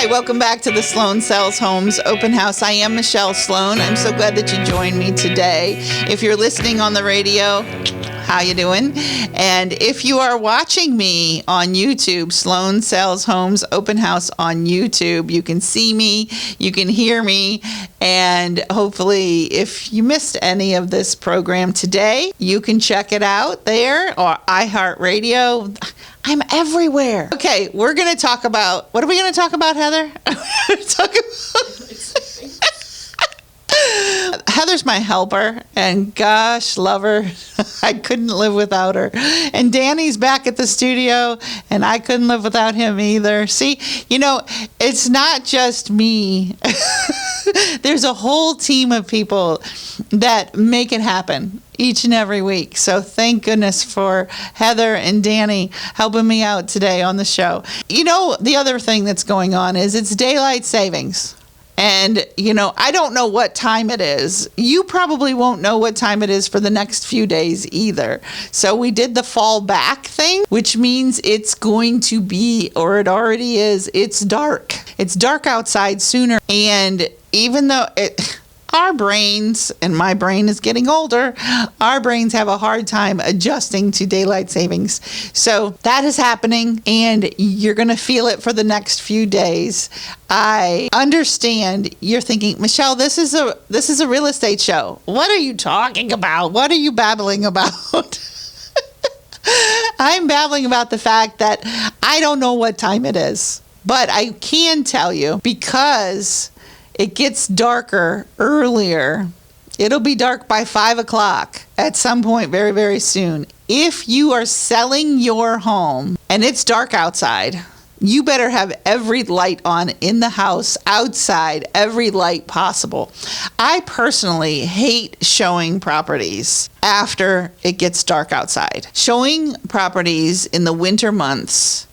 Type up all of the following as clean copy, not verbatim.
Hi, welcome back to the Sloan Sells Homes Open House. I am Michelle Sloan. I'm so glad that you joined me today. If you're listening on the radio, how you doing? And if you are watching me on YouTube, Sloan Sells Homes Open House on YouTube, you can see me, you can hear me, and hopefully if you missed any of this program today, you can check it out there or iHeartRadio. I'm everywhere. Okay, we're going to talk about, what are we going to talk about, Heather? Heather's my helper, and gosh, love her. I couldn't live without her. And Danny's back at the studio, and I couldn't live without him either. See, you know, it's not just me. There's a whole team of people that make it happen each and every week. So thank goodness for Heather and Danny helping me out today on the show. You know, the other thing that's going on is it's daylight savings. And, you know, I don't know what time it is. You probably won't know what time it is for the next few days either. So we did the fall back thing, which means it's going to be, or it already is, it's dark. It's dark outside sooner. And even though our brains, and my brain is getting older, our brains have a hard time adjusting to daylight savings. So that is happening, and you're going to feel it for the next few days. I understand you're thinking, Michelle, this is a real estate show. What are you talking about? What are you babbling about? I'm babbling about the fact that I don't know what time it is, but I can tell you because it gets darker earlier. It'll be dark by 5 o'clock at some point very, very soon. If you are selling your home and it's dark outside, you better have every light on in the house, outside, every light possible. I personally hate showing properties after it gets dark outside. Showing properties in the winter months,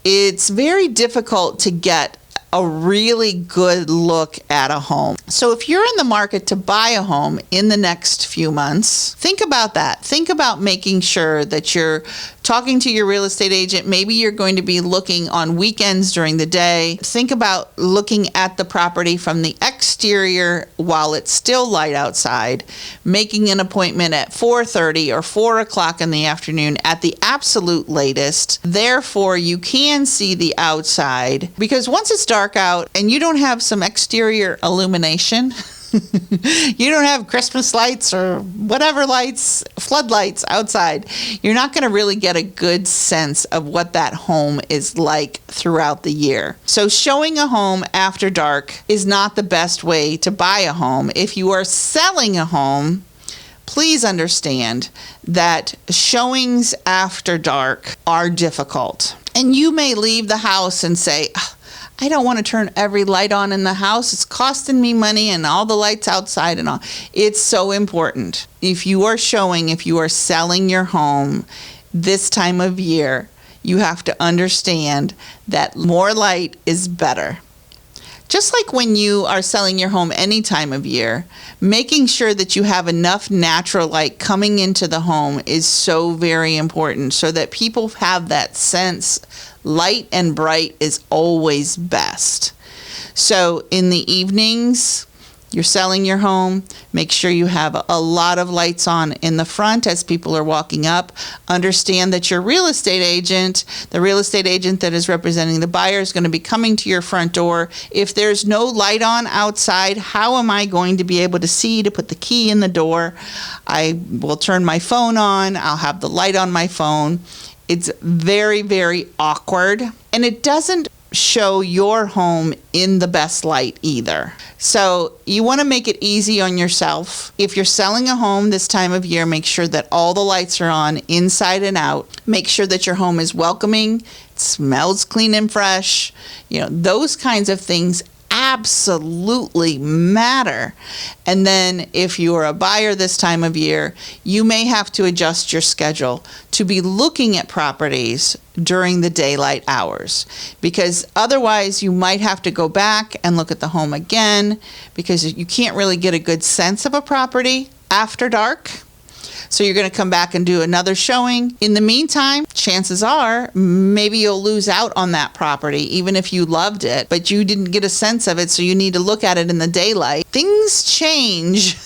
it's very difficult to get a really good look at a home. So if you're in the market to buy a home in the next few months, think about that. Think about making sure that you're talking to your real estate agent. Maybe you're going to be looking on weekends during the day. Think about looking at the property from the exterior while it's still light outside, making an appointment at 4:30 or 4 o'clock in the afternoon at the absolute latest. Therefore, you can see the outside, because once it's dark out and you don't have some exterior illumination, you don't have Christmas lights or whatever lights, floodlights outside, you're not going to really get a good sense of what that home is like throughout the year. So showing a home after dark is not the best way to buy a home. If you are selling a home, please understand that showings after dark are difficult. And you may leave the house and say, I don't want to turn every light on in the house. It's costing me money and all the lights outside and all. It's so important. If you are selling your home this time of year, you have to understand that more light is better. Just like when you are selling your home any time of year, making sure that you have enough natural light coming into the home is so very important so that people have that sense light and bright is always best. So in the evenings, you're selling your home, make sure you have a lot of lights on in the front as people are walking up. Understand that your real estate agent, the real estate agent that is representing the buyer, is going to be coming to your front door. If there's no light on outside, how am I going to be able to see to put the key in the door? I will turn my phone on. I'll have the light on my phone. It's very, very awkward, and it doesn't show your home in the best light either. So you want to make it easy on yourself. If you're selling a home this time of year, make sure that all the lights are on inside and out. Make sure that your home is welcoming, it smells clean and fresh. You know, those kinds of things absolutely matter. And then if you are a buyer this time of year, you may have to adjust your schedule to be looking at properties during the daylight hours, because otherwise you might have to go back and look at the home again, because you can't really get a good sense of a property after dark. So you're going to come back and do another showing. In the meantime, chances are maybe you'll lose out on that property, even if you loved it, but you didn't get a sense of it, so you need to look at it in the daylight. Things change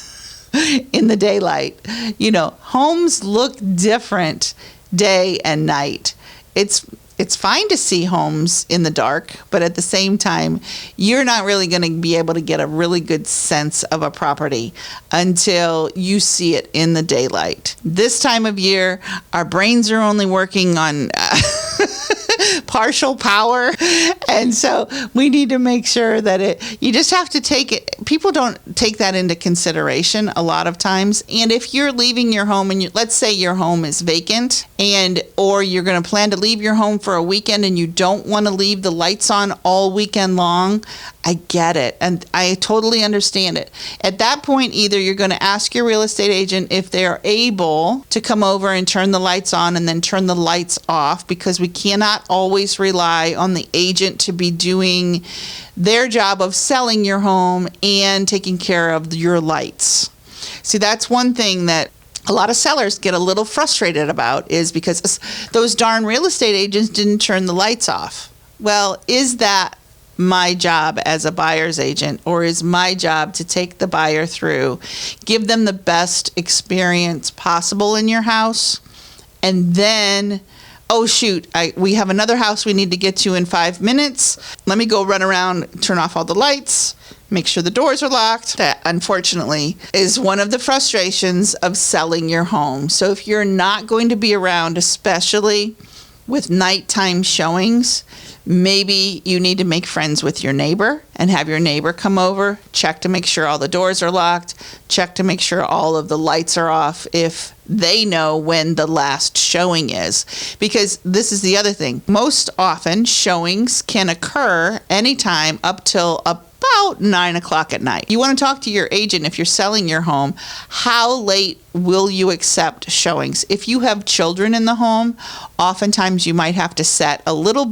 in the daylight. Homes look different day and night. It's fine to see homes in the dark, but at the same time, you're not really going to be able to get a really good sense of a property until you see it in the daylight. This time of year, our brains are only working on partial power, and so we need to make sure that you just have to take it. People don't take that into consideration a lot of times. And if you're leaving your home, and let's say your home is vacant, or you're going to plan to leave your home for a weekend and you don't want to leave the lights on all weekend long, I get it, and I totally understand it. At that point, either you're going to ask your real estate agent if they're able to come over and turn the lights on and then turn the lights off, because we cannot always rely on the agent to be doing their job of selling your home and taking care of your lights. See, that's one thing that a lot of sellers get a little frustrated about, is because those darn real estate agents didn't turn the lights off. Well, is that my job as a buyer's agent, or is my job to take the buyer through, give them the best experience possible in your house, and then, oh shoot, we have another house we need to get to in 5 minutes. Let me go run around, turn off all the lights, make sure the doors are locked. That, unfortunately, is one of the frustrations of selling your home. So if you're not going to be around, especially with nighttime showings, maybe you need to make friends with your neighbor and have your neighbor come over, check to make sure all the doors are locked, check to make sure all of the lights are off if they know when the last showing is. Because this is the other thing. Most often, showings can occur anytime up till about 9 o'clock at night. You want to talk to your agent if you're selling your home. How late will you accept showings? If you have children in the home, oftentimes you might have to set a little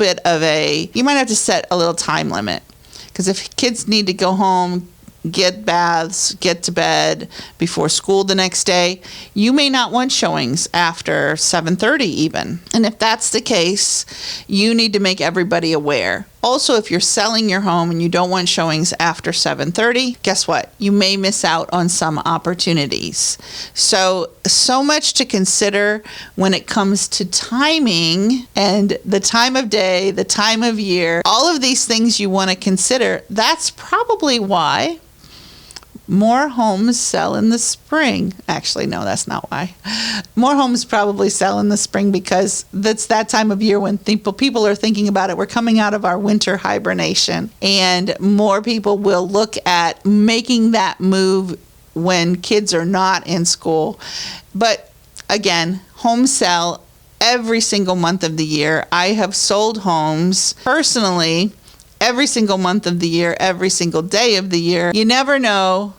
time limit. Because if kids need to go home, get baths, get to bed before school the next day, you may not want showings after 7:30 even. And if that's the case, you need to make everybody aware. Also, if you're selling your home and you don't want showings after 7:30, guess what? You may miss out on some opportunities. So much to consider when it comes to timing and the time of day, the time of year, all of these things you want to consider. That's probably why more homes sell in the spring. Actually, no, that's not why. More homes probably sell in the spring because that's that time of year when people are thinking about it. We're coming out of our winter hibernation, and more people will look at making that move when kids are not in school. But again, homes sell every single month of the year. I have sold homes personally every single month of the year, every single day of the year. You never know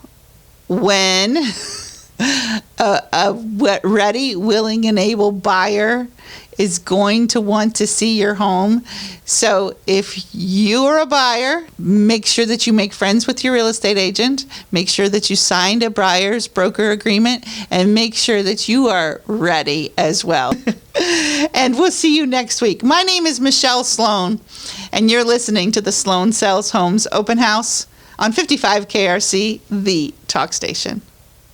when a ready, willing, and able buyer is going to want to see your home. So if you're a buyer, make sure that you make friends with your real estate agent. Make sure that you signed a buyer's broker agreement, and make sure that you are ready as well. And we'll see you next week. My name is Michelle Sloan, and you're listening to the Sloan Sells Homes Open House on 55 KRC, the talk station.